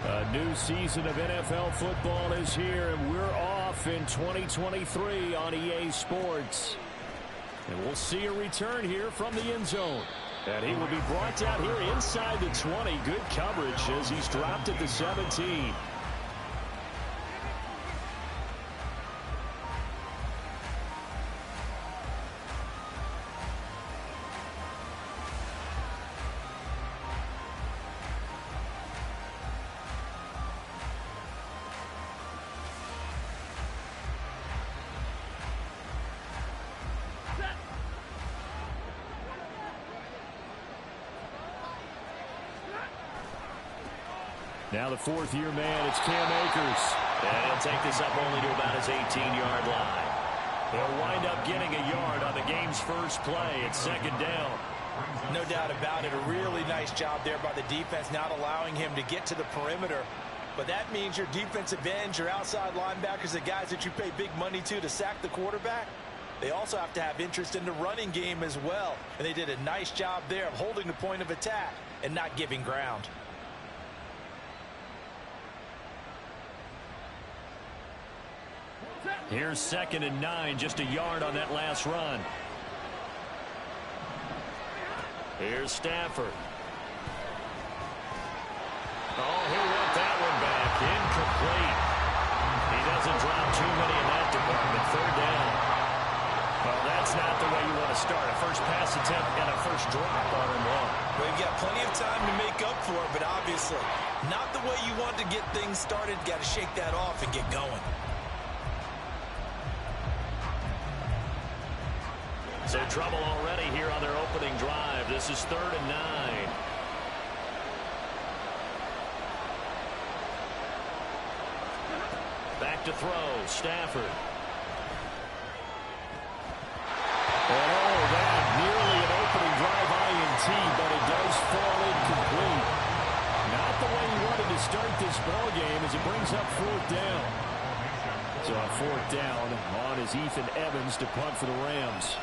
A new season of NFL football is here, and we're off in 2023 on EA Sports. And we'll see a return here from the end zone. And he will be brought down here inside the 20. Good coverage as he's dropped at the 17. Now the fourth-year man, it's Cam Akers. And he'll take this up only to about his 18-yard line. He'll wind up getting a yard on the game's first play. It's second down. No doubt about it. A really nice job there by the defense, not allowing him to get to the perimeter. But that means your defensive ends, your outside linebackers, the guys that you pay big money to sack the quarterback, they also have to have interest in the running game as well. And they did a nice job there of holding the point of attack and not giving ground. Here's 2nd and 9, just a yard on that last run. Here's Stafford. Oh, he went that one back. Incomplete. He doesn't drop too many in that department. Third down. Well, that's not the way you want to start. A first pass attempt and a first drop on and one. Well, you've got plenty of time to make up for it, but obviously not the way you want to get things started. Got to shake that off and get going. So trouble already here on their opening drive. This is 3rd and 9. Back to throw, Stafford. Oh, that nearly an opening drive INT, but it does fall incomplete. Not the way he wanted to start this ball game as it brings up 4th down. So on 4th down, on is Ethan Evans to punt for the Rams.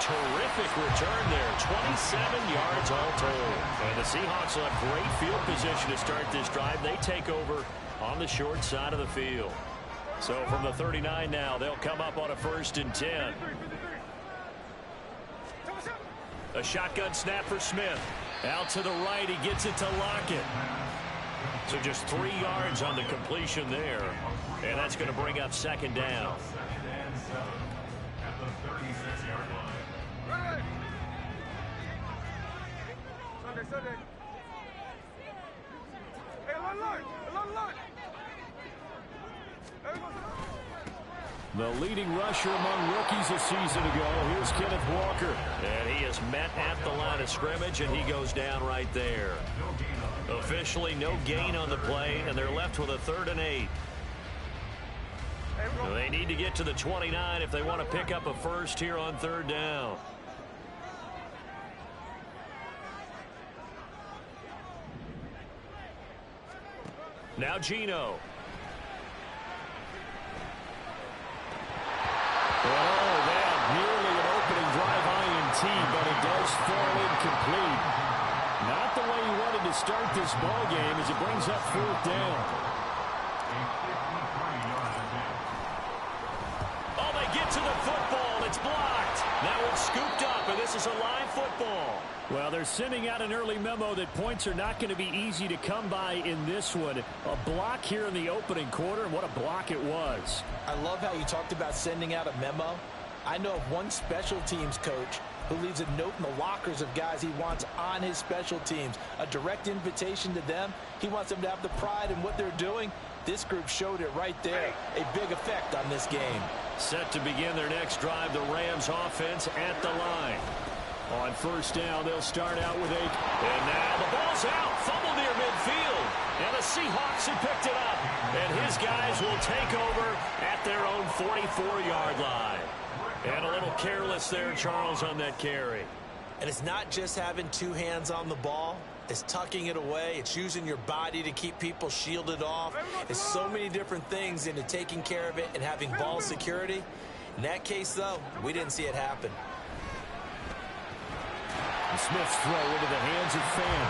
Terrific return there, 27 yards all told. And the Seahawks will have great field position to start this drive. They take over on the short side of the field. So from the 39 now, they'll come up on a 1st and 10. A shotgun snap for Smith. Out to the right, he gets it to Lockett. So just 3 yards on the completion there. And that's going to bring up 2nd down. The leading rusher among rookies a season ago. Here's Kenneth Walker. And he is met at the line of scrimmage, and he goes down right there. Officially no gain on the play, and they're left with a 3rd and 8. They need to get to the 29 if they want to pick up a first here on 3rd down. Now Geno. Oh, that nearly an opening drive INT, but it does fall incomplete. Not the way he wanted to start this ball game as it brings up 4th down. Oh, they get to the football. It's blocked. Now it's scooped up, and this is a live football. Well, they're sending out an early memo that points are not going to be easy to come by in this one. A block here in the opening quarter, and what a block it was. I love how you talked about sending out a memo. I know of one special teams coach who leaves a note in the lockers of guys he wants on his special teams. A direct invitation to them. He wants them to have the pride in what they're doing. This group showed it right there. A big effect on this game. Set to begin their next drive, the Rams offense at the line. On 1st down, they'll start out with 8. And now the ball's out. Fumble near midfield. And the Seahawks have picked it up. And his guys will take over at their own 44-yard line. And a little careless there, Charles, on that carry. And it's not just having 2 hands on the ball. It's tucking it away. It's using your body to keep people shielded off. It's so many different things into taking care of it and having ball security. In that case, though, we didn't see it happen. Smith's throw into the hands of Fan.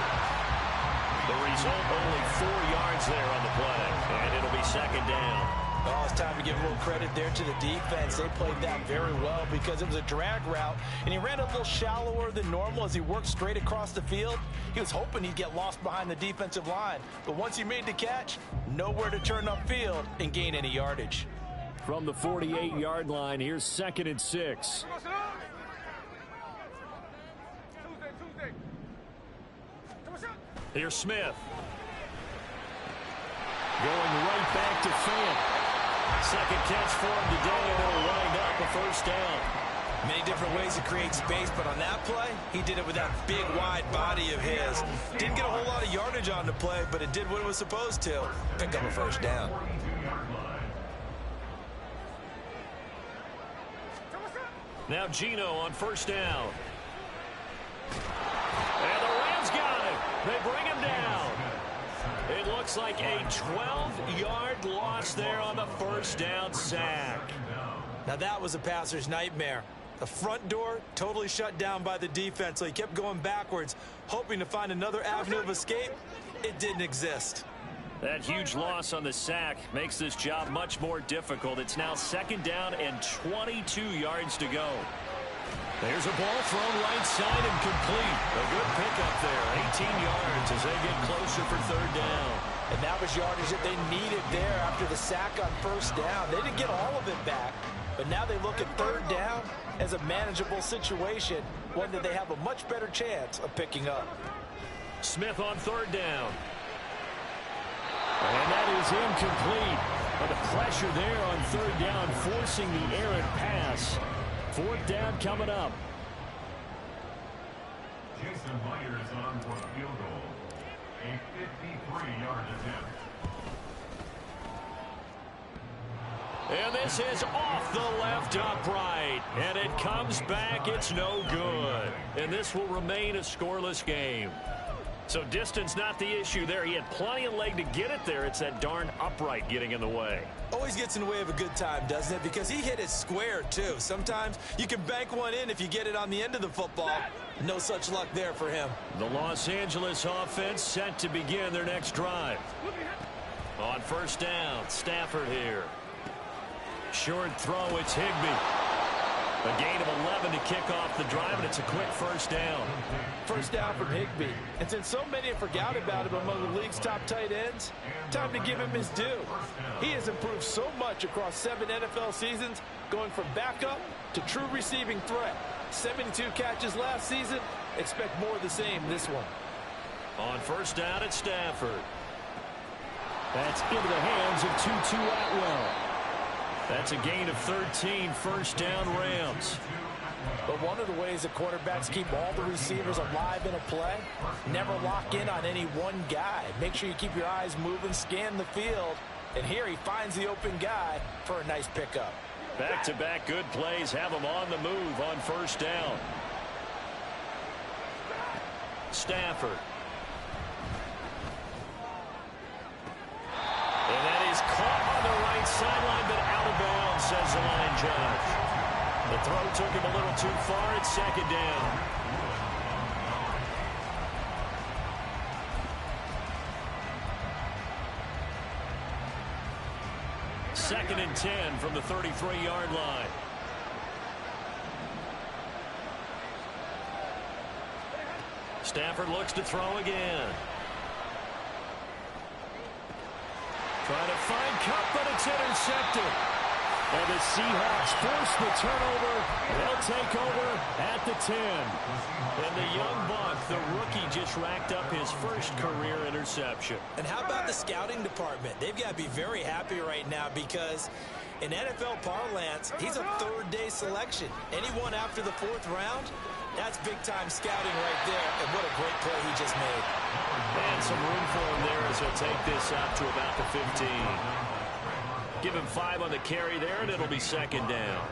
The result, only 4 yards there on the play, and it'll be second down. Oh, it's time to give a little credit there to the defense. They played that very well because it was a drag route, and he ran a little shallower than normal as he worked straight across the field. He was hoping he'd get lost behind the defensive line, but once he made the catch, nowhere to turn upfield and gain any yardage. From the 48-yard line, here's 2nd and 6. Here's Smith. Going right back to Fant. Second catch for him today, and it'll wind up a first down. Many different ways to create space, but on that play, he did it with that big, wide body of his. Didn't get a whole lot of yardage on the play, but it did what it was supposed to. Pick up a first down. Now Gino on first down. And the Rams got him. They bring him down. It looks like a 12-yard loss there on the first down sack. Now that was a passer's nightmare. The front door totally shut down by the defense, so he kept going backwards, hoping to find another avenue of escape. It didn't exist. That huge loss on the sack makes this job much more difficult. It's now second down and 22 yards to go. There's a ball thrown right side and complete. A good pickup there. 18 yards as they get closer for third down. And that was yardage that they needed there after the sack on first down. They didn't get all of it back, but now they look at third down as a manageable situation, one that they have a much better chance of picking up. Smith on third down. And that is incomplete. But the pressure there on third down, forcing the errant pass. Fourth down coming up. Jason Myers on for the field goal. A 53-yard attempt. And this is off the left upright. And it comes back. It's no good. And this will remain a scoreless game. So distance not the issue there. He had plenty of leg to get it there. It's that darn upright getting in the way. Always gets in the way of a good time, doesn't it? Because he hit it square, too. Sometimes you can bank one in if you get it on the end of the football. No such luck there for him. The Los Angeles offense set to begin their next drive. On first down, Stafford here. Short throw, it's Higbee. A gain of 11 to kick off the drive, and it's a quick first down. First down from Higbee. And since so many have forgot about him among the league's top tight ends, time to give him his due. He has improved so much across 7 NFL seasons, going from backup to true receiving threat. 72 catches last season. Expect more of the same this one. On first down, it's Stafford. That's into the hands of Tutu Atwell. That's a gain of 13, first down Rams. But one of the ways that quarterbacks keep all the receivers alive in a play, never lock in on any one guy. Make sure you keep your eyes moving, scan the field, and here he finds the open guy for a nice pickup. Back-to-back good plays have him on the move on first down. Stafford. And that is caught on the right sideline, but out of bounds, says the line judge. The throw took him a little too far. It's second down. Second and 10 from the 33-yard line. Stafford looks to throw again. Trying to find Cup, but it's intercepted. And the Seahawks force the turnover. They'll take over at the 10. And the young buck, the rookie, just racked up his first career interception. And how about the scouting department? They've got to be very happy right now because in NFL parlance, he's a third-day selection. Anyone after the 4th round, that's big-time scouting right there. And what a great play he just made. And some room for him there as he'll take this out to about the 15. Give him 5 on the carry there, and it'll be second down.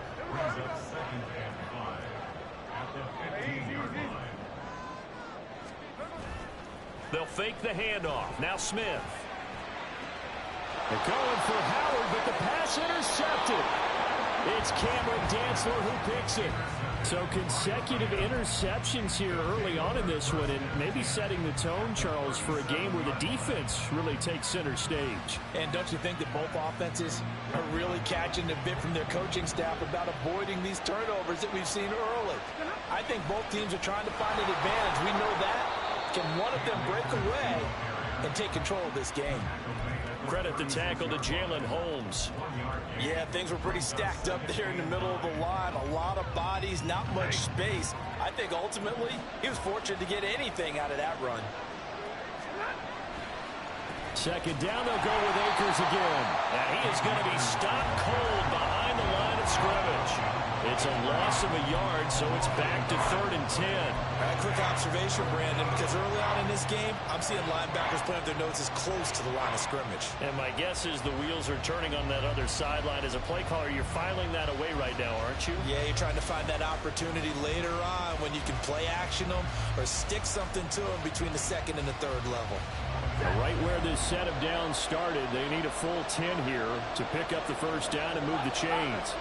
They'll fake the handoff. Now Smith. They're going for Howard, but the pass intercepted. It's Cameron Dantzler who picks it. So consecutive interceptions here early on in this one, and maybe setting the tone, Charles, for a game where the defense really takes center stage. And don't you think that both offenses are really catching a bit from their coaching staff about avoiding these turnovers that we've seen early? I think both teams are trying to find an advantage. We know that. Can one of them break away and take control of this game? Credit the tackle to Jalen Holmes. Yeah, things were pretty stacked up there in the middle of the line. A lot of bodies, not much space. I think ultimately he was fortunate to get anything out of that run. Second down, they'll go with Akers again. And he is going to be stopped cold behind the line of scrimmage. It's a loss of a yard, so it's back to 3rd and 10. A quick observation, Brandon, because early on in this game, I'm seeing linebackers put up their noses close to the line of scrimmage. And my guess is the wheels are turning on that other sideline. As a play caller, you're filing that away right now, aren't you? Yeah, you're trying to find that opportunity later on when you can play action them or stick something to them between the 2nd and the 3rd level. Right where this set of downs started, they need a full 10 here to pick up the first down and move the chains.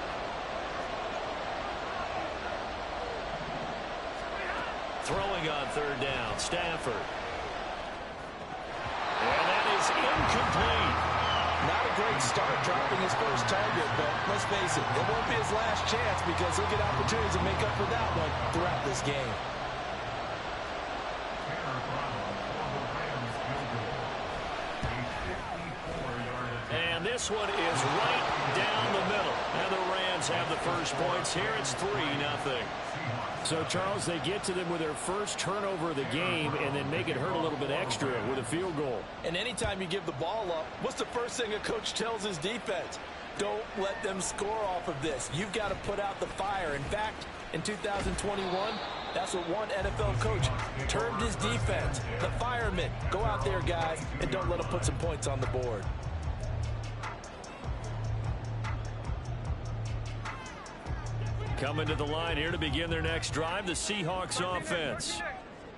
Throwing on 3rd down, Stafford. And that is incomplete. Not a great start dropping his first target, but let's face it, it won't be his last chance because he'll get opportunities to make up for that one throughout this game. And this one is right down the middle. And the Rams have the first points here. It's 3-0. So, Charles, they get to them with their first turnover of the game and then make it hurt a little bit extra with a field goal. And anytime you give the ball up, what's the first thing a coach tells his defense? Don't let them score off of this. You've got to put out the fire. In fact, in 2021, that's what one NFL coach termed his defense. The firemen. Go out there, guys, and don't let them put some points on the board. Coming to the line here to begin their next drive, the Seahawks offense.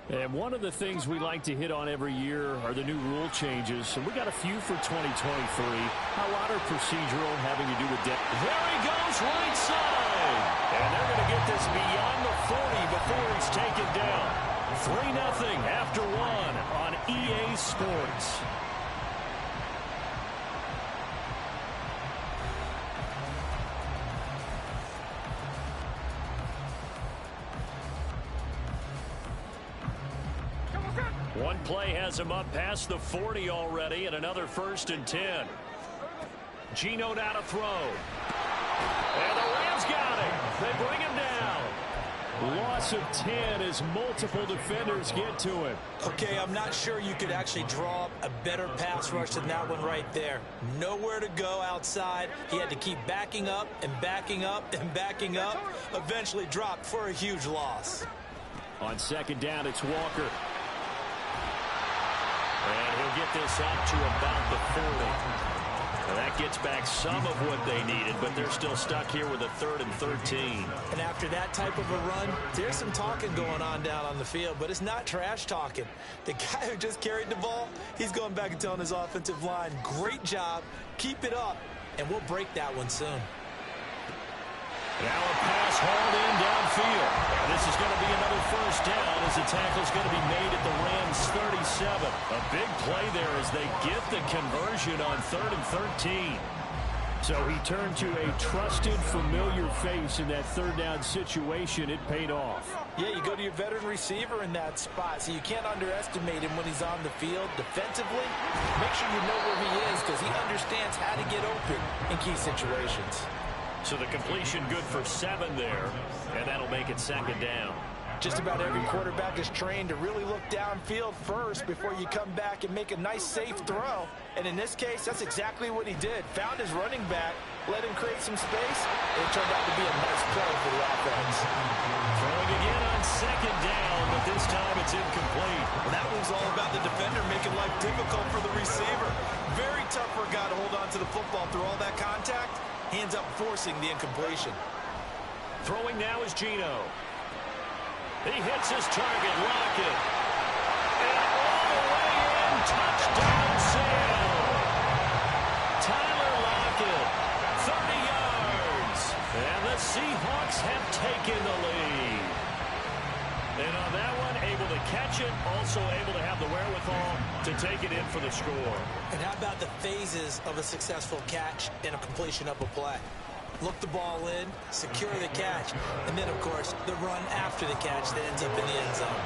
And one of the things we like to hit on every year are the new rule changes. And we got a few for 2023. A lot are procedural, having to do with depth. There he goes, right side. And they're going to get this beyond the 40 before he's taken down. 3-0 after 1 on EA Sports. One play has him up past the 40 already, and another 1st and 10. Geno now to throw. And the Rams got him. They bring him down. Loss of 10 as multiple defenders get to him. Okay, I'm not sure you could actually draw up a better pass rush than that one right there. Nowhere to go outside. He had to keep backing up and backing up and backing up. Eventually dropped for a huge loss. On 2nd down, it's Walker. And he'll get this up to about the 40. And that gets back some of what they needed, but they're still stuck here with a 3rd and 13. And after that type of a run, there's some talking going on down on the field, but it's not trash talking. The guy who just carried the ball, he's going back and telling his offensive line, great job, keep it up, and we'll break that one soon. Now a pass hauled in downfield. And this is going to be another 1st down as the tackle is going to be made at the Rams 37. A big play there as they get the conversion on 3rd and 13. So he turned to a trusted, familiar face in that 3rd down situation. It paid off. Yeah, you go to your veteran receiver in that spot, so you can't underestimate him when he's on the field defensively. Make sure you know where he is because he understands how to get open in key situations. So the completion good for 7 there, and that'll make it 2nd down. Just about every quarterback is trained to really look downfield first before you come back and make a nice, safe throw. And in this case, that's exactly what he did. Found his running back, let him create some space, and it turned out to be a nice play for the offense. Throwing again on 2nd down, but this time it's incomplete. Well, that one's all about the defender making life difficult for the receiver. Very tough for a guy to hold on to the football through all that contact. He ends up forcing the incompletion. Throwing now is Geno. He hits his target, Lockett. And all the way Touchdown, Sam! Tyler Lockett, 30 yards. And the Seahawks have taken the lead. And on that one, able to catch it, also able to have the wherewithal to take it in for the score. And how about the phases of a successful catch and a completion of a play? Look the ball in, secure the catch, and then, of course, the run after the catch that ends up in the end zone.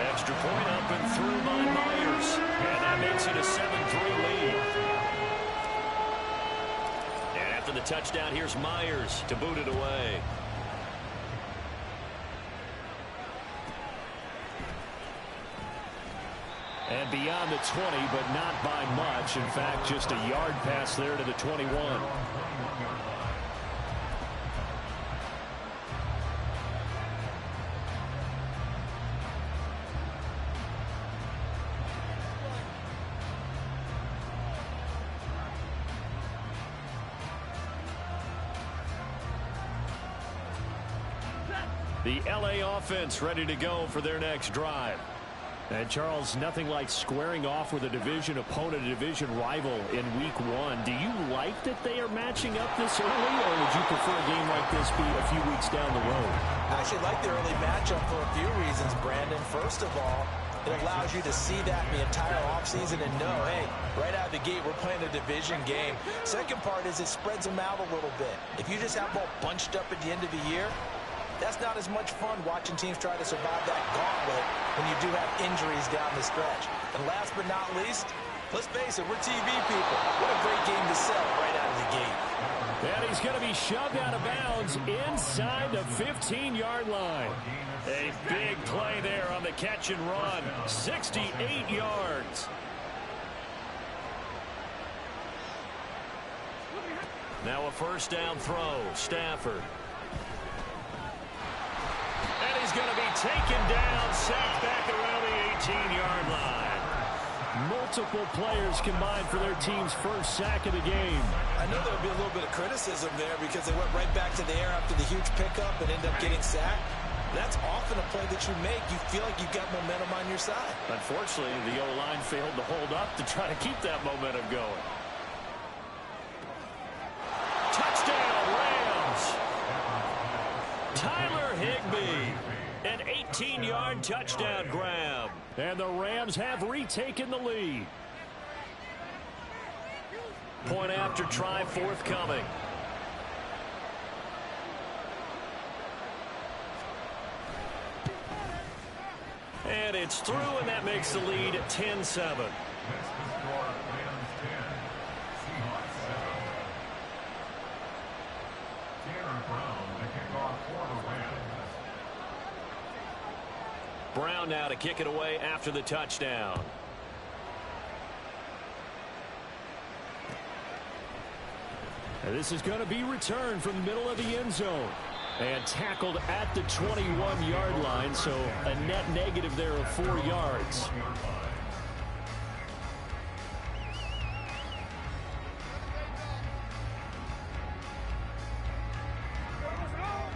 Extra point up and through by Myers. And that makes it a 7-3 lead. And after the touchdown, here's Myers to boot it away. And beyond the 20, but not by much. In fact, just a yard pass there to the 21. The LA offense ready to go for their next drive. And Charles, nothing like squaring off with a division opponent, a division rival in week 1. Do you like that they are matching up this early, or would you prefer a game like this be a few weeks down the road? I actually like the early matchup for a few reasons, Brandon. First of all, it allows you to see that the entire offseason and know, hey, right out of the gate, we're playing a division game. Second part is it spreads them out a little bit. If you just have them all bunched up at the end of the year, that's not as much fun watching teams try to survive that gauntlet when you do have injuries down the stretch. And last but not least, let's face it, we're TV people. What a great game to sell right out of the gate. And he's going to be shoved out of bounds inside the 15-yard line. A big play there on the catch and run. 68 yards. Now a first down throw. Stafford. And he's going to be taken down, sacked back around the 18-yard line. Multiple players combined for their team's first sack of the game. I know there'll be a little bit of criticism there because they went right back to the air after the huge pickup and ended up getting sacked. That's often a play that you make. You feel like you've got momentum on your side. Unfortunately, the O-line failed to hold up to try to keep that momentum going. Touchdown, Rams! Tyler Higbee, an 18-yard touchdown grab. And the Rams have retaken the lead. Point after try forthcoming. And it's through, and that makes the lead 10-7. Brown now to kick it away after the touchdown. And this is going to be returned from the middle of the end zone. And tackled at the 21-yard line, so a net negative there of 4 yards.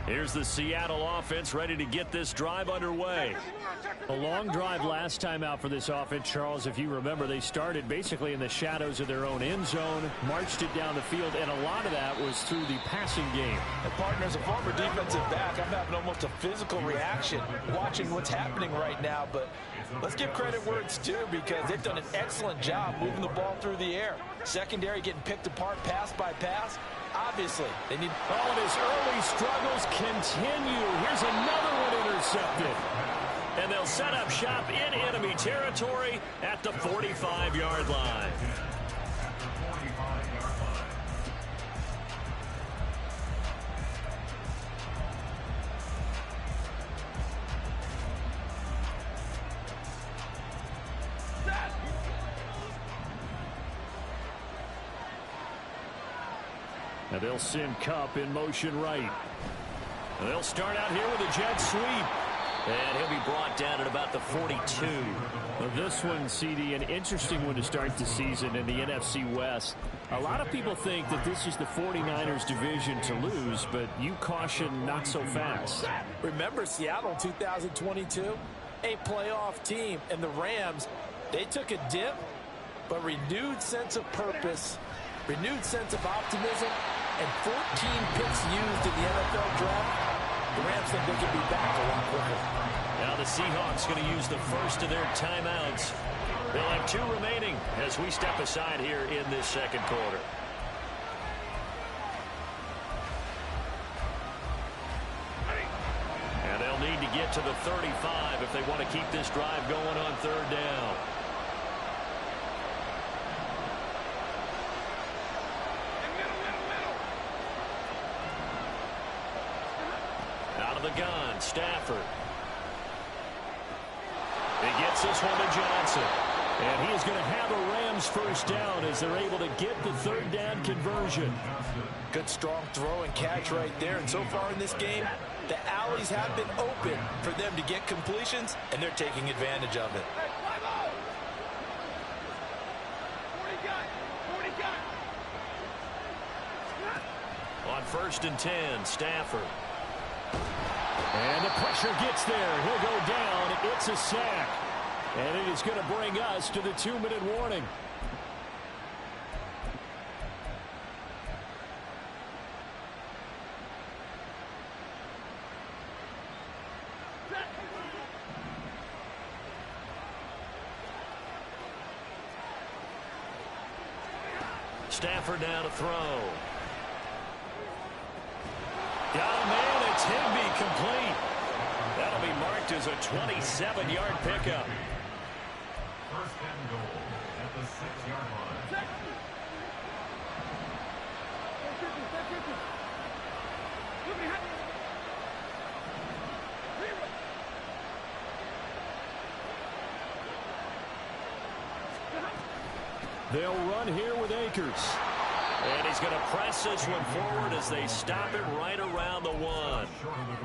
Here's the Seattle offense ready to get this drive underway. A long drive last time out for this offense, Charles. If you remember, they started basically in the shadows of their own end zone, marched it down the field, and a lot of that was through the passing game. And partner, as a former defensive back, I'm having almost a physical reaction watching what's happening right now. But let's give credit where it's due because they've done an excellent job moving the ball through the air. Secondary getting picked apart pass by pass. Obviously, they need all of his early struggles continue. Here's another one intercepted. And they'll set up shop in enemy territory at the 45-yard line. Now they'll send Kupp in motion right. And they'll start out here with a jet sweep. And he'll be brought down at about the 42. Well, this one, CD, an interesting one to start the season in the NFC West. A lot of people think that this is the 49ers division to lose, but you caution not so fast. Remember Seattle in 2022? A playoff team, and the Rams, they took a dip but renewed sense of purpose, renewed sense of optimism, and 14 picks used in the NFL draft. The Rams think they can be back a lot quicker. Now the Seahawks going to use the first of their timeouts. They'll have 2 remaining as we step aside here in this second quarter. And they'll need to get to the 35 if they want to keep this drive going on third down. Out of the gun, Stafford. He gets this one to Johnson. And he is going to have a Rams first down as they're able to get the third down conversion. Good strong throw and catch right there. And so far in this game, the alleys have been open for them to get completions, and they're taking advantage of it. On 1st and 10, Stafford. And the pressure gets there. He'll go down. It's a sack. And it is going to bring us to the 2-minute warning. Stafford now to throw. Got a man. It's Higbee complete. That'll be marked as a 27-yard pickup. First and goal at the 6-yard line. They'll run here with Akers. And he's going to press this one forward as they stop it right around the 1.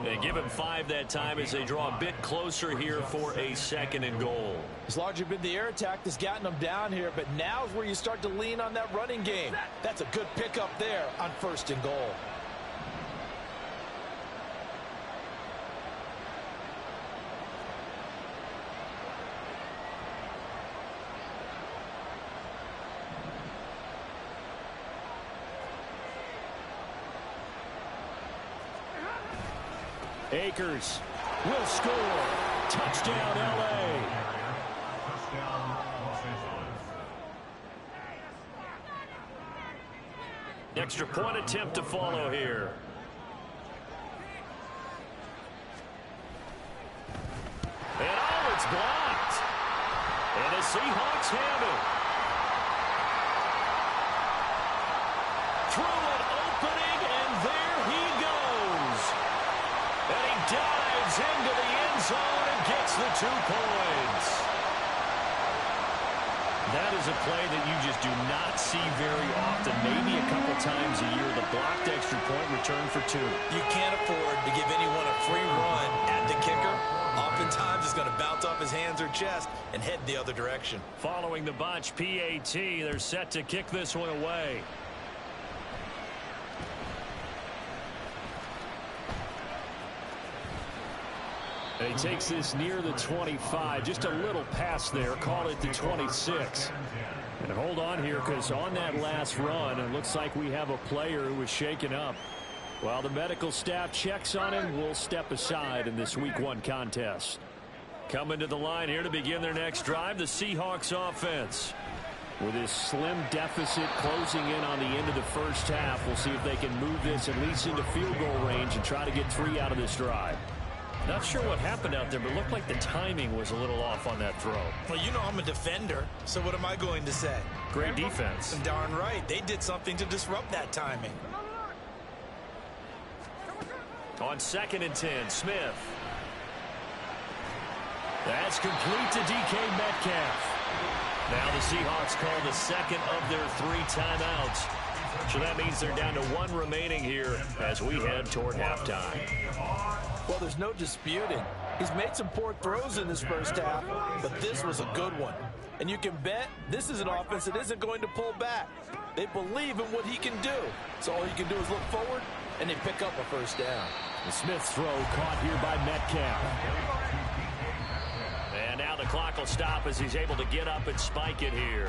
They give him 5 that time as they draw a bit closer here for a 2nd and goal. It's largely been the air attack that's gotten them down here, but now is where you start to lean on that running game. That's a good pickup there on 1st and goal. Akers will score. Touchdown, L.A. Touchdown, Los Angeles. Extra point attempt to follow here. And oh, it's blocked. And the Seahawks have it. Through an opening, and there he goes. And he dives into the end zone and gets the 2 points. That is a play that you just do not see very often. Maybe a couple times a year, the blocked extra point return for 2. You can't afford to give anyone a free run at the kicker. Oftentimes, he's going to bounce off his hands or chest and head the other direction. Following the botch PAT, they're set to kick this one away. And he takes this near the 25, just a little pass there, call it the 26. And hold on here, because on that last run, it looks like we have a player who was shaken up. While the medical staff checks on him, we'll step aside in this Week 1 contest. Coming to the line here to begin their next drive, the Seahawks offense. With his slim deficit closing in on the end of the first half, we'll see if they can move this at least into field goal range and try to get 3 out of this drive. Not sure what happened out there, but it looked like the timing was a little off on that throw. Well, you know I'm a defender, so what am I going to say? Great defense. Darn right. They did something to disrupt that timing. On 2nd and 10, Smith. That's complete to DK Metcalf. Now the Seahawks call the 2nd of their 3 timeouts. So that means they're down to 1 remaining here as we head toward halftime. Well, there's no disputing. He's made some poor throws in this first half, but this was a good one. And you can bet this is an offense that isn't going to pull back. They believe in what he can do. So all you can do is look forward, and they pick up a first down. The Smith's throw caught here by Metcalf. And now the clock will stop as he's able to get up and spike it here.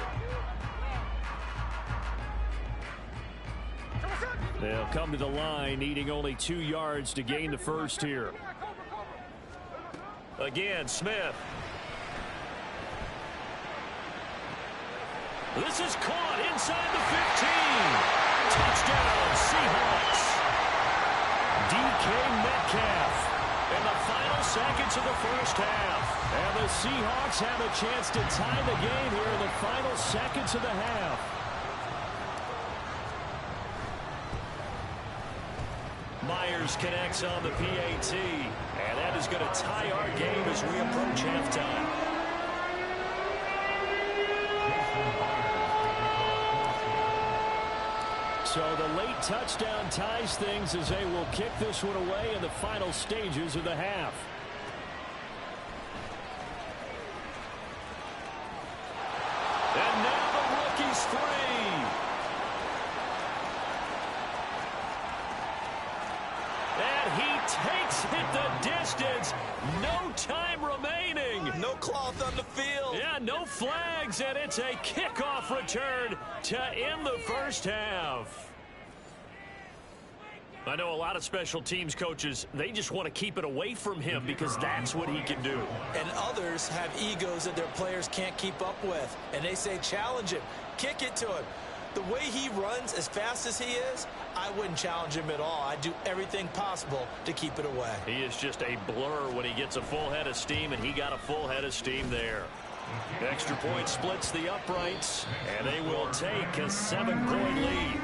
They'll come to the line, needing only 2 yards to gain the first here. Again, Smith. This is caught inside the 15. Touchdown, Seahawks. DK Metcalf in the final seconds of the first half. And the Seahawks have a chance to tie the game here in the final seconds of the half. Myers connects on the PAT, and that is going to tie our game as we approach halftime. So the late touchdown ties things as they will kick this one away in the final stages of the half. And now the rookie's free. And he takes it the distance. No time remaining. No cloth on the field. Yeah, no flags, and it's a kickoff return to end the first half. I know a lot of special teams coaches, they just want to keep it away from him because that's what he can do. And others have egos that their players can't keep up with. And they say, challenge him, kick it to him. The way he runs as fast as he is, I wouldn't challenge him at all. I'd do everything possible to keep it away. He is just a blur when he gets a full head of steam, and he got a full head of steam there. Extra point splits the uprights, and they will take a 7-point lead.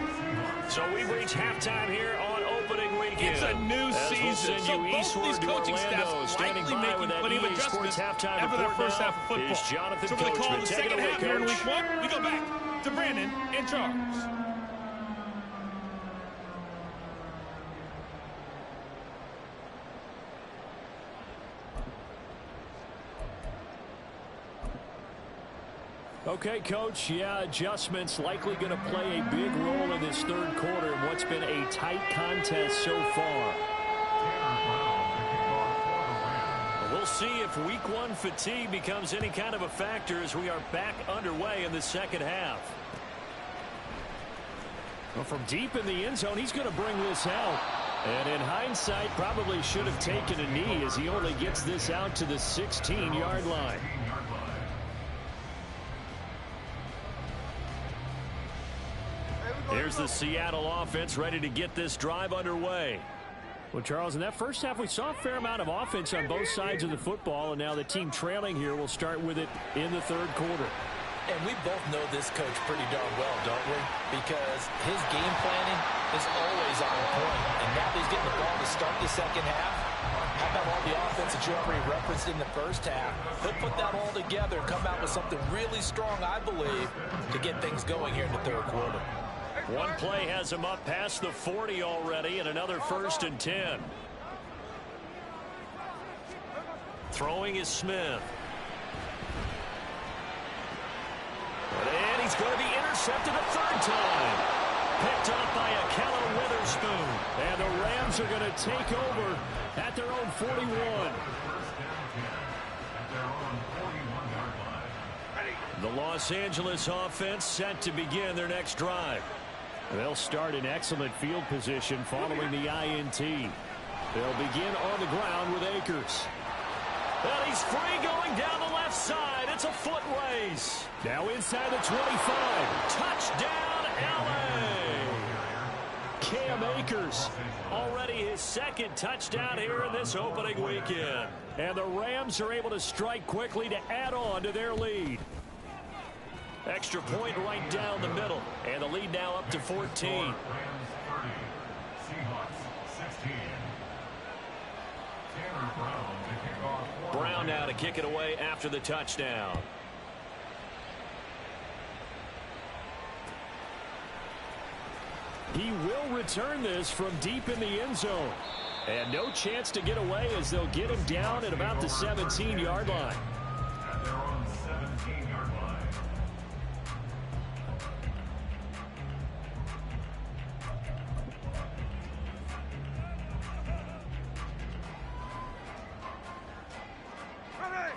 So we reach halftime here on opening weekend. It's a new season, so both of these coaching staffs likely making plenty of adjustments after their first half of football. Jonathan So for the call of the second half here in Coach. week 1, we go back to Brandon in charge. Okay, Coach, yeah, adjustments likely going to play a big role in this third quarter in what's been a tight contest so far. We'll see if week 1 fatigue becomes any kind of a factor as we are back underway in the second half. Well, from deep in the end zone, he's going to bring this out. And in hindsight, probably should have taken a knee as he only gets this out to the 16-yard line. Here's the Seattle offense ready to get this drive underway. Well, Charles, in that first half, we saw a fair amount of offense on both sides of the football, and now the team trailing here will start with it in the third quarter. And we both know this coach pretty darn well, don't we? Because his game planning is always on point. And now he's getting the ball to start the second half. How about all the offense that you already referenced in the first half? He'll put that all together and come out with something really strong, I believe, to get things going here in the third quarter. One play has him up past the 40 already, and another 1st and 10. Throwing is Smith. And he's going to be intercepted a third time. Picked up by a Kellen Witherspoon. And the Rams are going to take over at their own 41. The Los Angeles offense set to begin their next drive. They'll start in excellent field position following the INT. They'll begin on the ground with Akers. And he's free going down the left side. It's a foot race. Now inside the 25. Touchdown, LA. Cam Akers, already his 2nd touchdown here in this opening weekend. And the Rams are able to strike quickly to add on to their lead. Extra point right down the middle. And the lead now up to 14. Seahawks 16. Brown now to kick it away after the touchdown. He will return this from deep in the end zone. And no chance to get away as they'll get him down at about the 17-yard line. At their own 17-yard line.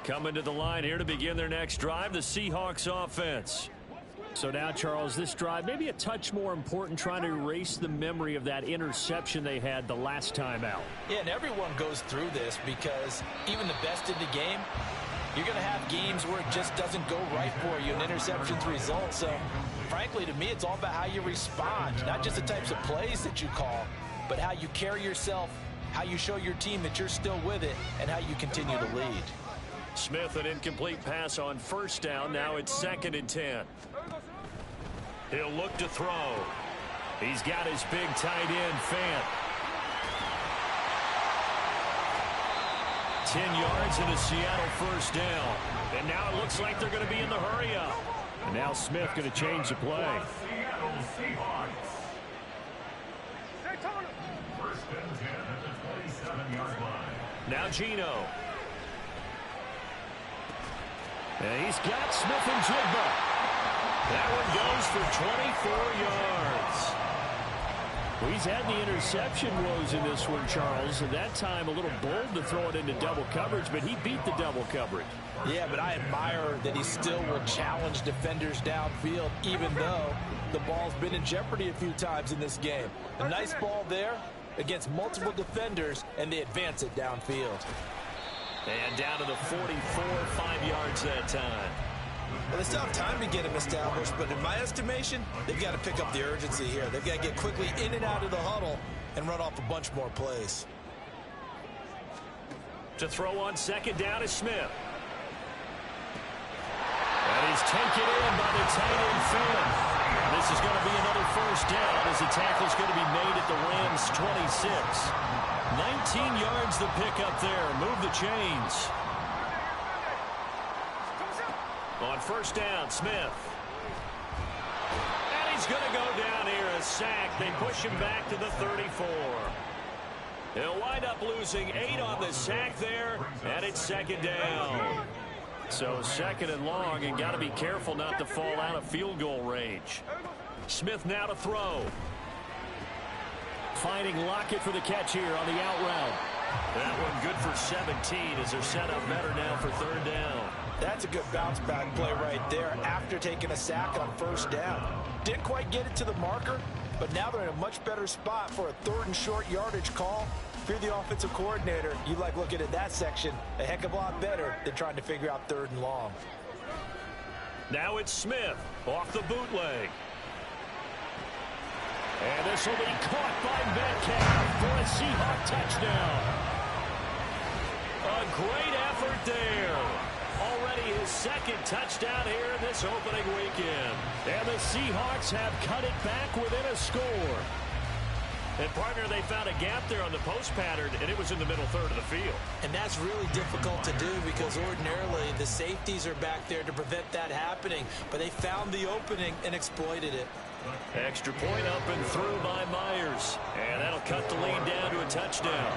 Coming to the line here to begin their next drive, the Seahawks offense. So now, Charles, this drive maybe a touch more important, trying to erase the memory of that interception they had the last time out. Yeah, and everyone goes through this because even the best in the game, you're going to have games where it just doesn't go right for you and interceptions result. So, frankly, to me, it's all about how you respond, not just the types of plays that you call, but how you carry yourself, how you show your team that you're still with it, and how you continue to lead. Smith, an incomplete pass on first down. Now it's 2nd and 10. He'll look to throw. He's got his big tight end, Fant. 10 yards and a Seattle first down. And now it looks like they're going to be in the hurry up. And now Smith going to change the play. Seattle Seahawks. First and 10 at the 27-yard line. Now Geno. And he's got Smith and Jigba. That one goes for 24 yards. Well, he's had the interception woes in this one, Charles. And that time a little bold to throw it into double coverage, but he beat the double coverage. Yeah, but I admire that he still will challenge defenders downfield, even though the ball's been in jeopardy a few times in this game. A nice ball there against multiple defenders, and they advance it downfield. And down to the 44, 5 yards that time. Well, they still have time to get him established, but in my estimation, they've got to pick up the urgency here. They've got to get quickly in and out of the huddle and run off a bunch more plays. To throw on 2nd down is Smith. And he's taken in by the tight end, Fant. This is going to be another first down as the tackle's going to be made at the Rams' 26. 19 yards to pick up there. Move the chains. On first down, Smith. And he's going to go down here, a sack. They push him back to the 34. He'll wind up losing 8 on the sack there, and it's 2nd down. So 2nd and long, and got to be careful not to fall out of field goal range. Smith now to throw. Finding Lockett for the catch here on the out route. That one good for 17 as they're set up better now for 3rd down. That's a good bounce-back play right there after taking a sack on first down. Didn't quite get it to the marker, but now they're in a much better spot for a 3rd and short yardage call. If you're the offensive coordinator, you like looking at that section a heck of a lot better than trying to figure out 3rd and long. Now it's Smith off the bootleg. And this will be caught by Metcalf for a Seahawk touchdown. A great effort there. Already his 2nd touchdown here in this opening weekend. And the Seahawks have cut it back within a score. And, partner, they found a gap there on the post pattern, and it was in the middle 3rd of the field. And that's really difficult to do because ordinarily the safeties are back there to prevent that happening. But they found the opening and exploited it. Extra point up and through by Myers. And that'll cut the lead down to a touchdown.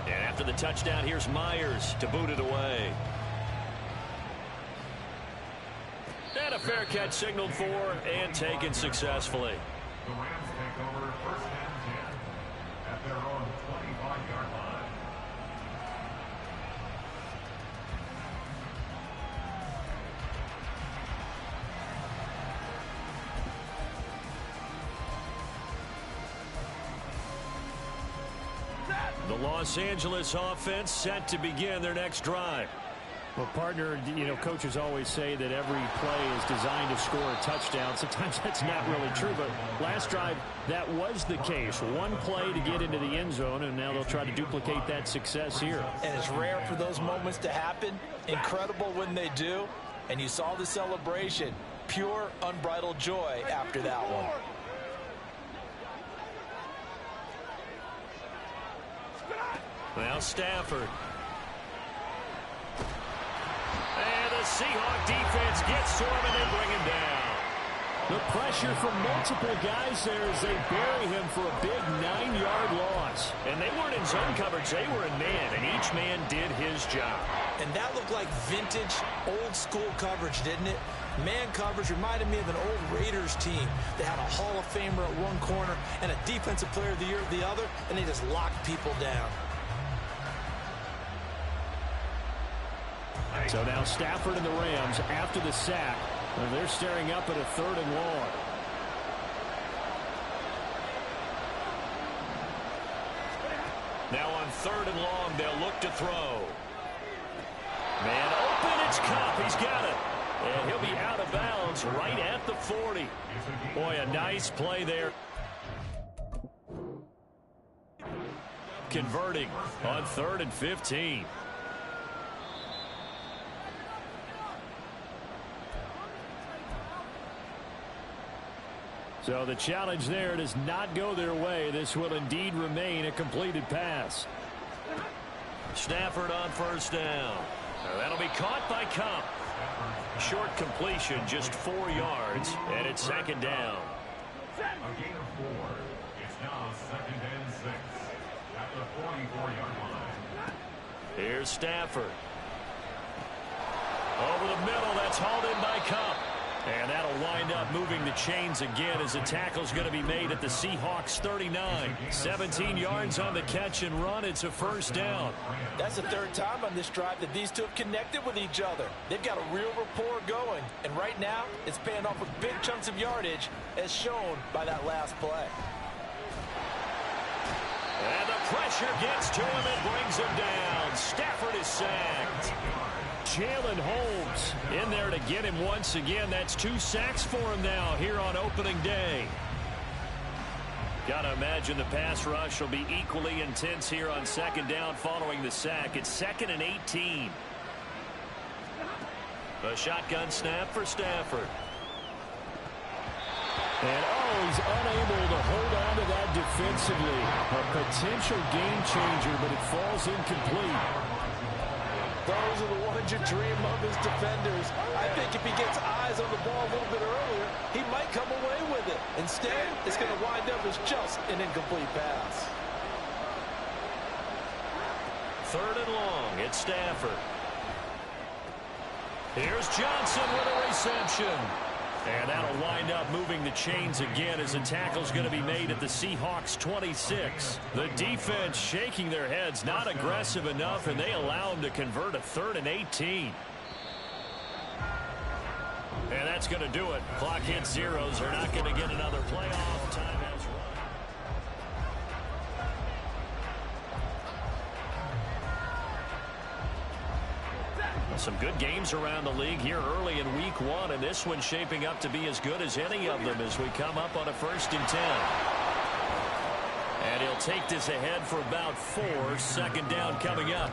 And after the touchdown, here's Myers to boot it away. And a fair catch signaled for and taken successfully. The Rams take over 1st and 10 at their own 25-yard line. The Los Angeles offense set to begin their next drive. Well, partner, you know, coaches always say that every play is designed to score a touchdown. Sometimes that's not really true, but last drive, that was the case. One play to get into the end zone, and now they'll try to duplicate that success here. And it's rare for those moments to happen. Incredible when they do. And you saw the celebration. Pure, unbridled joy after that one. Now Stafford. And the Seahawk defense gets to him and they bring him down. The pressure from multiple guys there as they bury him for a big 9-yard loss. And they weren't in zone coverage. They were in man, and each man did his job. And that looked like vintage, old-school coverage, didn't it? Man coverage reminded me of an old Raiders team. They had a Hall of Famer at one corner and a Defensive Player of the Year at the other, and they just locked people down. So now Stafford and the Rams, after the sack, they're staring up at a 3rd and long. Now on 3rd and long, they'll look to throw. Man open, it's Cup. He's got it. And he'll be out of bounds right at the 40. Boy, a nice play there. Converting on 3rd and 15. So the challenge there does not go their way. This will indeed remain a completed pass. Stafford on 1st down. That'll be caught by Cup. Short completion, just 4 yards, and it's 2nd down. A gain of 4. It's now 2nd and 6 at the 44-yard line. Here's Stafford. Over the middle, that's hauled in by Cup. And that'll wind up moving the chains again as the tackle's going to be made at the Seahawks 39. 17 yards on the catch and run. It's a 1st down. That's the 3rd time on this drive that these two have connected with each other. They've got a real rapport going. And right now, it's paying off with big chunks of yardage, as shown by that last play. And the pressure gets to him and brings him down. Stafford is sacked. Jalen Holmes in there to get him once again. That's 2 sacks for him now here on opening day. Got to imagine the pass rush will be equally intense here on 2nd down following the sack. It's 2nd and 18. A shotgun snap for Stafford. And he's unable to hold on to that defensively. A potential game changer, but it falls incomplete. Those are the ones you dream of as defenders. I think if he gets eyes on the ball a little bit earlier, he might come away with it. Instead, it's going to wind up as just an incomplete pass. 3rd and long, it's Stafford. Here's Johnson with a reception. And that'll wind up moving the chains again as the tackle's going to be made at the Seahawks 26. The defense shaking their heads, not aggressive enough, and they allow them to convert a 3rd and 18. And that's going to do it. Clock hits zeros. They're not going to get another playoff. Time has run. Some good games around the league here early in week 1, and this one's shaping up to be as good as any of them as we come up on a 1st and 10. And he'll take this ahead for about 4. 2nd down coming up.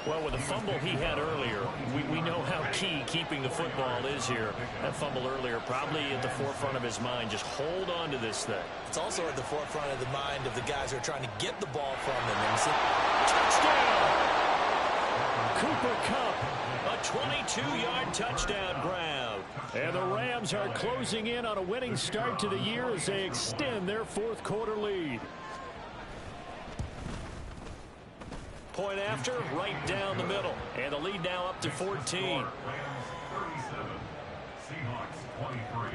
Well, with the fumble he had earlier, we know how key keeping the football is here. That fumble earlier probably at the forefront of his mind. Just hold on to this thing. It's also at the forefront of the mind of the guys who are trying to get the ball from him. Touchdown! Cooper Kupp, a 22-yard touchdown grab. And the Rams are closing in on a winning start to the year as they extend their 4th quarter lead. Point after, right down the middle. And the lead now up to 14. Rams 37, Seahawks 23.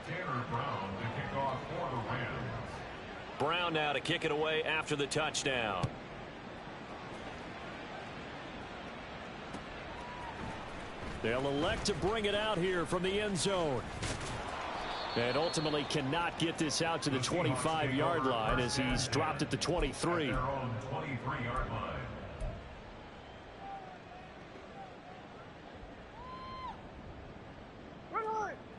Tanner Brown to kick off for the Rams. Brown now to kick it away after the touchdown. They'll elect to bring it out here from the end zone. And ultimately cannot get this out to the 25-yard line as he's dropped at the 23. Their own 23-yard line.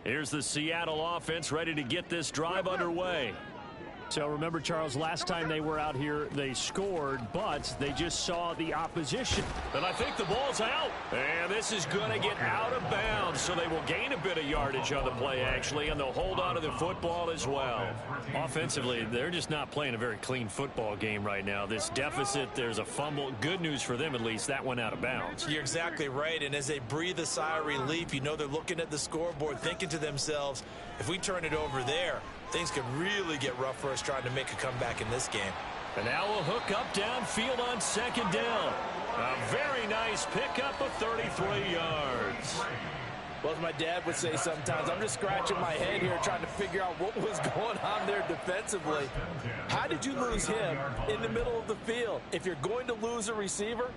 Here's the Seattle offense ready to get this drive underway. So remember, Charles, last time they were out here, they scored, but they just saw the opposition. And I think the ball's out. And this is going to get out of bounds, so they will gain a bit of yardage on the play, actually, and they'll hold on to the football as well. Offensively, they're just not playing a very clean football game right now. This deficit, there's a fumble. Good news for them, at least. That went out of bounds. You're exactly right, and as they breathe a sigh of relief, you know they're looking at the scoreboard, thinking to themselves, if we turn it over there, things could really get rough for us trying to make a comeback in this game. And now a hook up downfield on second down. A very nice pickup of 33 yards. Well, as my dad would say sometimes, I'm just scratching my head here trying to figure out what was going on there defensively. How did you lose him in the middle of the field? If you're going to lose a receiver,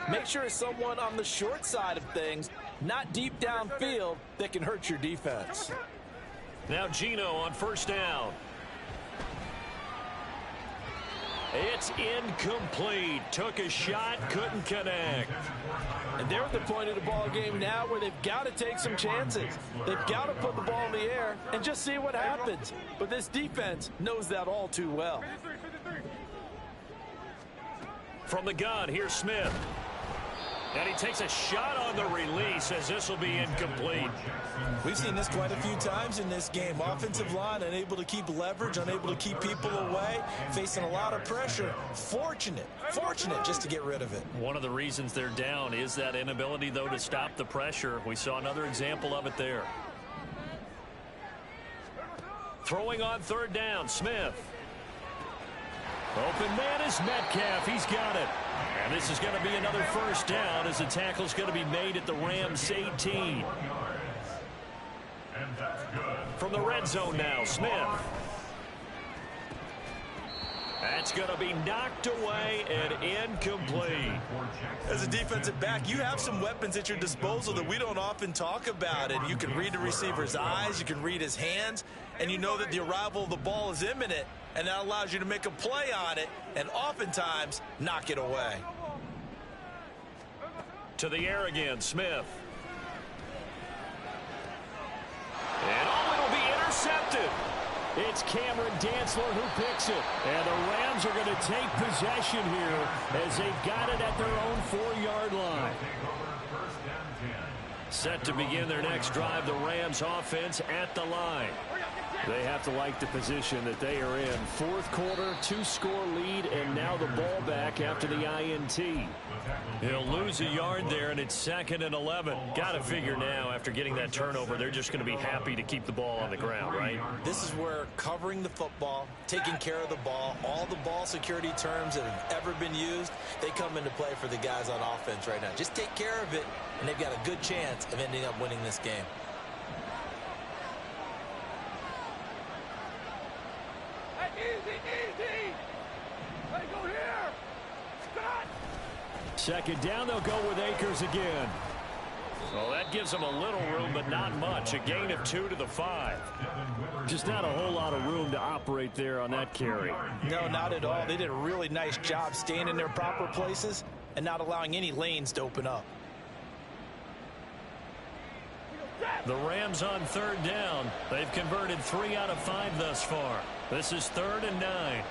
make sure it's someone on the short side of things, not deep downfield, that can hurt your defense. Now Gino on first down. It's incomplete. Took a shot, couldn't connect. And they're at the point of the ball game now where they've got to take some chances. They've got to put the ball in the air and just see what happens. But this defense knows that all too well. From the gun, here's Smith. And he takes a shot on the release as this will be incomplete. We've seen this quite a few times in this game. Offensive line unable to keep leverage, unable to keep people away, facing a lot of pressure. Fortunate just to get rid of it. One of the reasons they're down is that inability, though, to stop the pressure. We saw another example of it there. Throwing on third down, Smith. Open man is Metcalf. He's got it. And this is going to be another first down as the tackle's going to be made at the Rams 18. From the red zone now, Smith. That's going to be knocked away and incomplete. As a defensive back, you have some weapons at your disposal that we don't often talk about. And you can read the receiver's eyes, you can read his hands, and you know that the arrival of the ball is imminent. And that allows you to make a play on it and oftentimes knock it away. To the air again, Smith. And it'll be intercepted. It's Cameron Dantzler who picks it. And the Rams are going to take possession here as they've got it at their own 4-yard line. Set to begin their next drive, the Rams offense at the line. They have to like the position that they are in. Fourth quarter, 2-score lead, and now the ball back after the INT. He'll lose a yard there, and it's 2nd and 11. Got to figure now, after getting that turnover, they're just going to be happy to keep the ball on the ground, right? This is where covering the football, taking care of the ball, all the ball security terms that have ever been used, they come into play for the guys on offense right now. Just take care of it, and they've got a good chance of ending up winning this game. Second down, they'll go with Akers again. Well, that gives them a little room, but not much. A gain of 2 to the 5. Just not a whole lot of room to operate there on that carry. No, not at all. They did a really nice job staying in their proper places and not allowing any lanes to open up. The Rams on third down. They've converted 3 out of 5 thus far. This is 3rd and 9.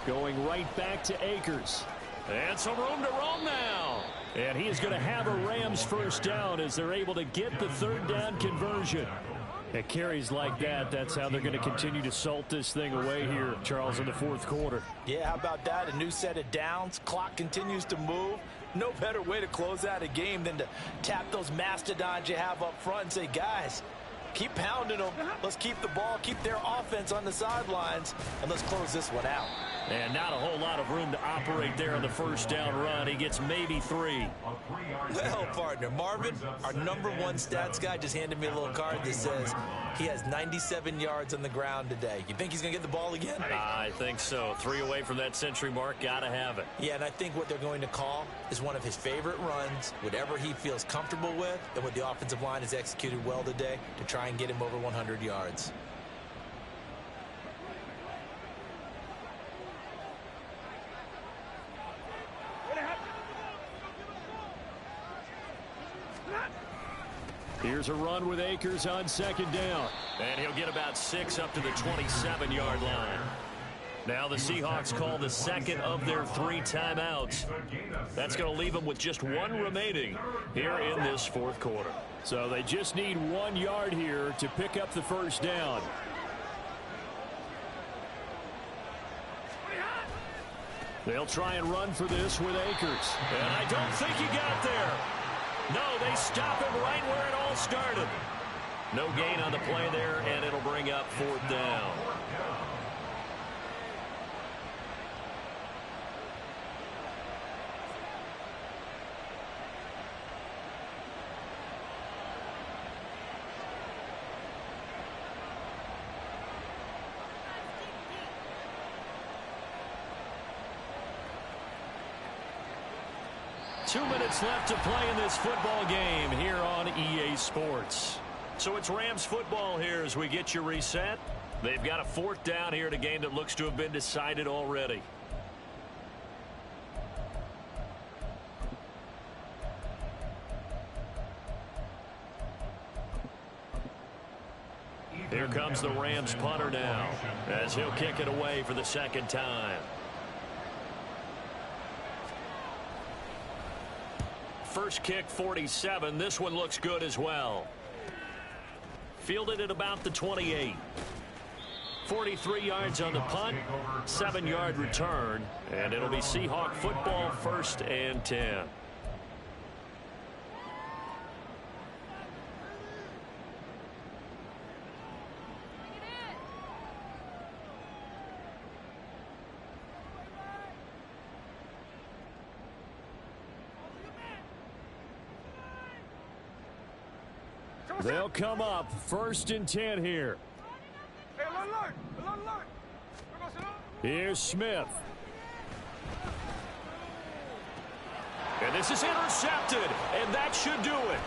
Going right back to Akers. And some room to roam now. And he is going to have a Rams first down as they're able to get the third down conversion. At carries like that, that's how they're going to continue to salt this thing away here, Charles, in the fourth quarter. Yeah, how about that? A new set of downs. Clock continues to move. No better way to close out a game than to tap those mastodons you have up front and say, guys, keep pounding them. Let's keep the ball, keep their offense on the sidelines, and let's close this one out. And not a whole lot of room to operate there on the first down run. He gets maybe 3. Well, partner, Marvin, our #1 stats guy, just handed me a little card that says he has 97 yards on the ground today. You think he's going to get the ball again? I think so. 3 away from that century mark. Got to have it. Yeah, and I think what they're going to call is one of his favorite runs, whatever he feels comfortable with, and what the offensive line has executed well today to try and get him over 100 yards. Here's a run with Akers on second down. And he'll get about 6 up to the 27-yard line. Now the Seahawks call the second of their 3 timeouts. That's going to leave them with just 1 remaining here in this fourth quarter. So they just need 1 yard here to pick up the first down. They'll try and run for this with Akers. And I don't think he got there. No, they stop him right where it all started. No gain on the play there, and it'll bring up 4th down. Two minutes left to play in this football game here on EA Sports. So it's Rams football here as we get you reset. They've got a 4th down here in a game that looks to have been decided already. Here comes the Rams punter now as he'll kick it away for the 2nd time. First kick 47. This one looks good as well. Fielded at about the 28. 43 yards on the punt, 7-yard return, and it'll be Seahawk football 1st and 10. They'll come up 1st and 10 here. Here's Smith. And this is intercepted, and that should do it.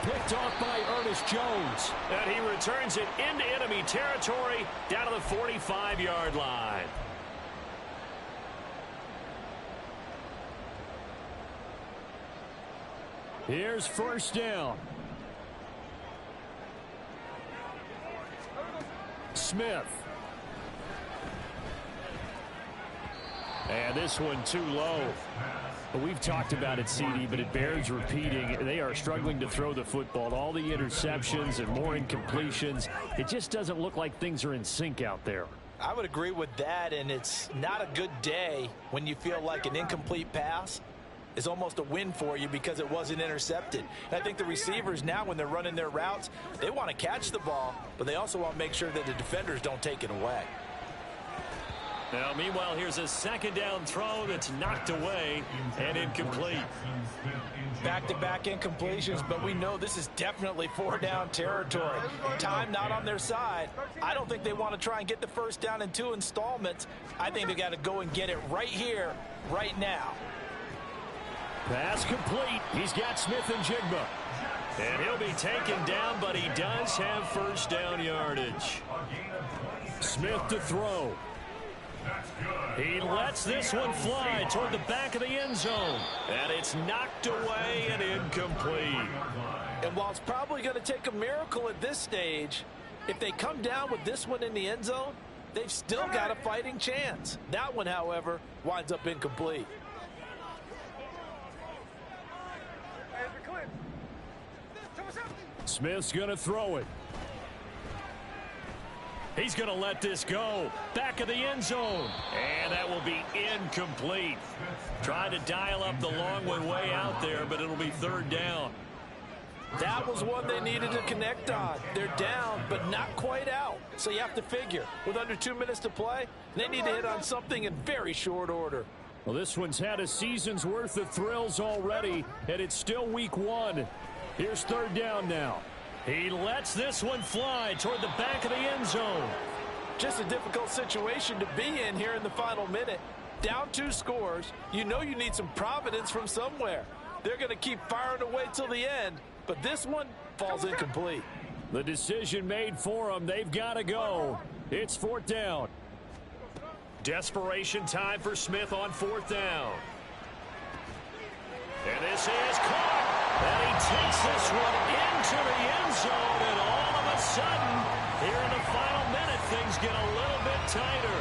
Picked off by Ernest Jones. And he returns it into enemy territory down to the 45-yard line. Here's 1st down. Smith. And this one too low. We've talked about it, CD, but it bears repeating. They are struggling to throw the football. All the interceptions and more incompletions. It just doesn't look like things are in sync out there. I would agree with that, and it's not a good day when you feel like an incomplete pass is almost a win for you because it wasn't intercepted. And I think the receivers now, when they're running their routes, they want to catch the ball, but they also want to make sure that the defenders don't take it away. Now, meanwhile, here's a 2nd down throw that's knocked away and incomplete. Back-to-back incompletions, but we know this is definitely 4-down territory. Time not on their side. I don't think they want to try and get the first down in 2 installments. I think they got to go and get it right here, right now. Pass complete. He's got Smith and Jigba. And he'll be taken down, but he does have 1st down yardage. Smith to throw. He lets this one fly toward the back of the end zone. And it's knocked away and incomplete. And while it's probably going to take a miracle at this stage, if they come down with this one in the end zone, they've still got a fighting chance. That one, however, winds up incomplete. Smith's going to throw it. He's going to let this go. Back of the end zone. And that will be incomplete. Trying to dial up the long one way out there, but it'll be 3rd down. That was one they needed to connect on. They're down, but not quite out. So you have to figure, with under 2 minutes to play, they need to hit on something in very short order. Well, this one's had a season's worth of thrills already, and it's still week 1. Here's 3rd down now. He lets this one fly toward the back of the end zone. Just a difficult situation to be in here in the final minute. Down 2 scores. You know you need some providence from somewhere. They're going to keep firing away till the end, but this one falls incomplete. The decision made for them. They've got to go. It's 4th down. Desperation time for Smith on 4th down. And this is caught. And he takes this one into the end zone, and all of a sudden, here in the final minute, things get a little bit tighter.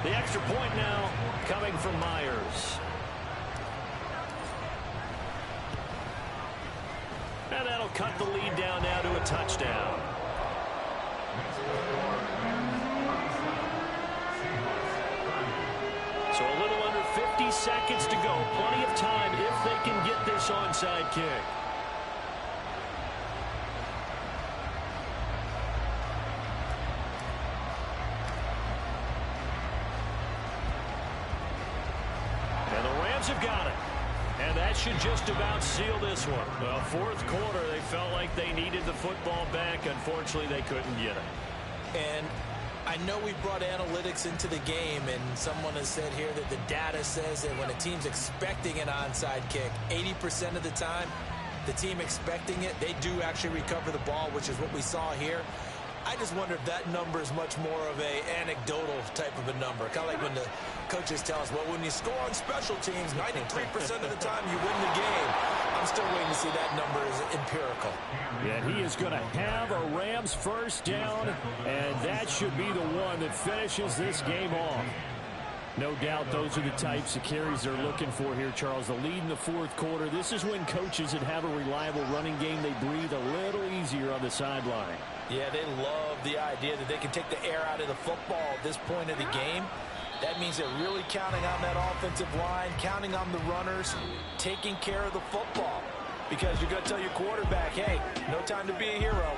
The extra point now coming from Myers. And that'll cut the lead down now to a touchdown. So a little under 50 seconds to go. Plenty of time if they can get this onside kick. And the Rams have got it. And that should just about seal this one. Well, fourth quarter, they felt like they needed the football back. Unfortunately, they couldn't get it. And I know we brought analytics into the game, and someone has said here that the data says that when a team's expecting an onside kick, 80% of the time, the team expecting it, they do actually recover the ball, which is what we saw here. I just wonder if that number is much more of a anecdotal type of a number. Kind of like when the coaches tell us, well, when you score on special teams, 93% of the time you win the game. I'm still waiting to see that number is empirical. Yeah, he is going to have a Rams first down, and that should be the one that finishes this game off. No doubt those are the types of carries they're looking for here, Charles. The lead in the fourth quarter. This is when coaches that have a reliable running game, they breathe a little easier on the sideline. Yeah, they love the idea that they can take the air out of the football at this point of the game. That means they're really counting on that offensive line, counting on the runners, taking care of the football. Because you're going to tell your quarterback, hey, no time to be a hero.